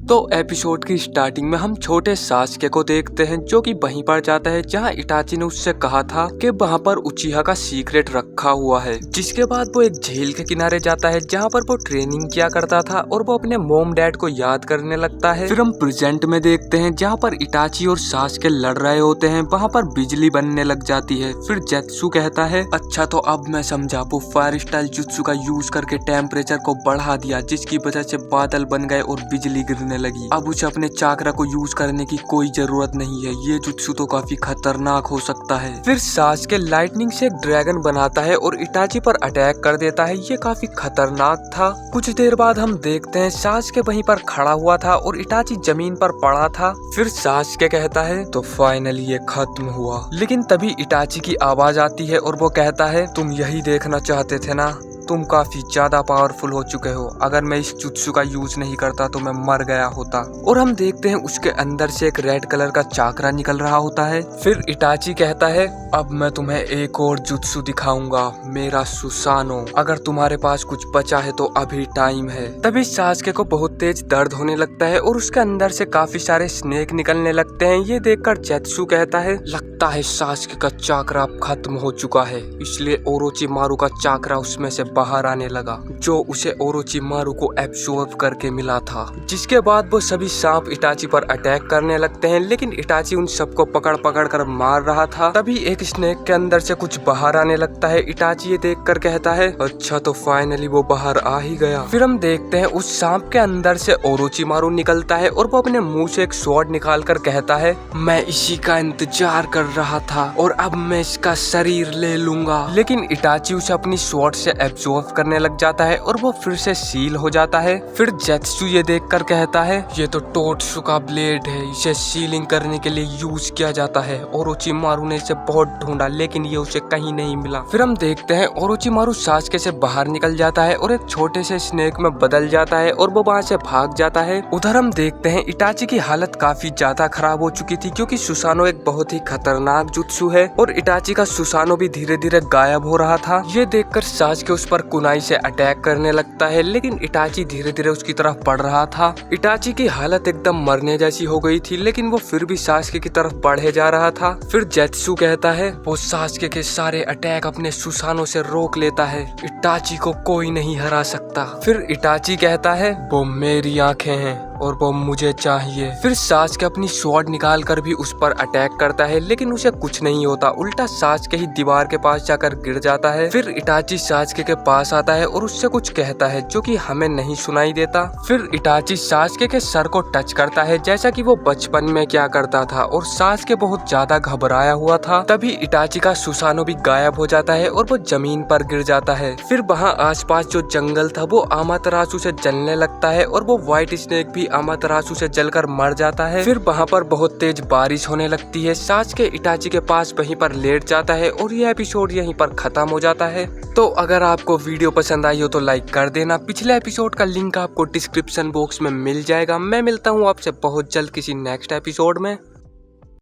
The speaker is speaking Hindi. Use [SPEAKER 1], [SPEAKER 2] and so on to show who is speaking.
[SPEAKER 1] तो एपिसोड की स्टार्टिंग में हम छोटे सास्के को देखते हैं जो कि वहीं पर जाता है जहां इटाची ने उससे कहा था कि वहां पर उचिहा का सीक्रेट रखा हुआ है। जिसके बाद वो एक झील के किनारे जाता है जहां पर वो ट्रेनिंग किया करता था और वो अपने मोम डैड को याद करने लगता है। फिर हम प्रेजेंट में देखते हैं जहाँ पर इटाची और सास्के लड़ रहे होते हैं, वहाँ पर बिजली बनने लग जाती है। फिर जेत्सु कहता है अच्छा तो अब मैं समझा, वो फायर स्टाइल जुत्सु का यूज करके टेम्परेचर को बढ़ा दिया जिसकी वजह से बादल बन गए और बिजली गिरने लगी। अब उसे अपने चाकरा को यूज करने की कोई जरूरत नहीं है, ये जुत्सु तो काफी खतरनाक हो सकता है। फिर सास्के लाइटनिंग से एक ड्रैगन बनाता है और इटाची पर अटैक कर देता है, ये काफी खतरनाक था। कुछ देर बाद हम देखते हैं सास्के वहीं पर खड़ा हुआ था और इटाची जमीन पर पड़ा था। फिर सास्के कहता है तो फाइनली ये खत्म हुआ, लेकिन तभी इटाची की आवाज आती है और वो कहता है तुम यही देखना चाहते थे ना, तुम काफी ज्यादा पावरफुल हो चुके हो, अगर मैं इस जुत्सु का यूज नहीं करता तो मैं मर गया होता। और हम देखते हैं उसके अंदर से एक रेड कलर का चाकरा निकल रहा होता है। फिर इटाची कहता है अब मैं तुम्हें एक और जुत्सु दिखाऊंगा, मेरा सुसानो, अगर तुम्हारे पास कुछ बचा है तो अभी टाइम है। तभी सास्के को बहुत तेज दर्द होने लगता है और उसके अंदर से काफी सारे स्नेक निकलने लगते हैं। ये देखकर जेत्सु कहता है लगता है सास्के का चाकरा अब खत्म हो चुका है, इसलिए ओरोचिमारू का चाकरा उसमें से बाहर आने लगा जो उसे ओरोचिमारू को एब्सॉर्ब करके मिला था। जिसके बाद वो सभी सांप इटाची पर अटैक करने लगते हैं, लेकिन इटाची उन सबको पकड़ पकड़ कर मार रहा था। तभी एक स्नेक के अंदर से कुछ बाहर आने लगता है। इटाची ये देखकर कहता है अच्छा तो फाइनली वो बाहर आ ही गया। फिर हम देखते हैं उस सांप के अंदर से ओरोचिमारू निकलता है और वो अपने मुंह से एक स्वॉर्ड निकाल कर कहता है मैं इसी का इंतजार कर रहा था और अब मैं इसका शरीर ले लूंगा। लेकिन इटाची उसे अपनी स्वॉर्ड से एब्सॉर्ब करने लग जाता है और वो फिर से सील हो जाता है। फिर जेत्सु ये देखकर कहता है ये तो टोत्सु का ब्लेड है, इसे सीलिंग करने के लिए यूज किया जाता है। ओरोचिमारू ने इसे बहुत ढूंढा लेकिन ये उसे कहीं नहीं मिला। फिर हम देखते हैं ओरोचिमारू सास्के से बाहर निकल जाता है और एक छोटे से स्नेक में बदल जाता है और वो वहाँ से भाग जाता है। उधर हम देखते हैं इटाची की हालत काफी ज्यादा खराब हो चुकी थी क्योंकि सुसानो एक बहुत ही खतरनाक जुत्सु है और इटाची का सुसानो भी धीरे धीरे गायब हो रहा था। ये देखकर सास्के उस पर कुनाई से अटैक करने लगता है, लेकिन इटाची धीरे धीरे उसकी तरफ बढ़ रहा था। इटाची की हालत एकदम मरने जैसी हो गई थी, लेकिन वो फिर भी सास्के की तरफ बढ़े जा रहा था। फिर जेत्सु कहता है वो सास्के के सारे अटैक अपने सुसानो से रोक लेता है, इटाची को कोई नहीं हरा सकता। फिर इटाची कहता है वो मेरी आंखें हैं और वो मुझे चाहिए। फिर सास्के अपनी स्वॉर्ड निकाल कर भी उस पर अटैक करता है, लेकिन उसे कुछ नहीं होता, उल्टा सास्के ही दीवार के पास जाकर गिर जाता है। फिर इटाची सास्के के पास आता है और उससे कुछ कहता है जो कि हमें नहीं सुनाई देता। फिर इटाची सास्के के सर को टच करता है जैसा कि वो बचपन में क्या करता था और सास्के बहुत ज्यादा घबराया हुआ था। तभी इटाची का सुसानो भी गायब हो जाता है और वो जमीन पर गिर जाता है। फिर वहाँ आसपास जो जंगल था वो आमातरासु से जलने लगता है और वो व्हाइट स्नेक भी आमातरासु से जलकर मर जाता है। फिर वहाँ पर बहुत तेज बारिश होने लगती है। सास्के इटाची के पास वहीं पर लेट जाता है और यह एपिसोड यहीं पर खत्म हो जाता है। तो अगर आपको वीडियो पसंद आई हो तो लाइक कर देना। पिछले एपिसोड का लिंक आपको डिस्क्रिप्शन बॉक्स में मिल जाएगा। मैं मिलता हूँ आपसे बहुत जल्द किसी नेक्स्ट एपिसोड में।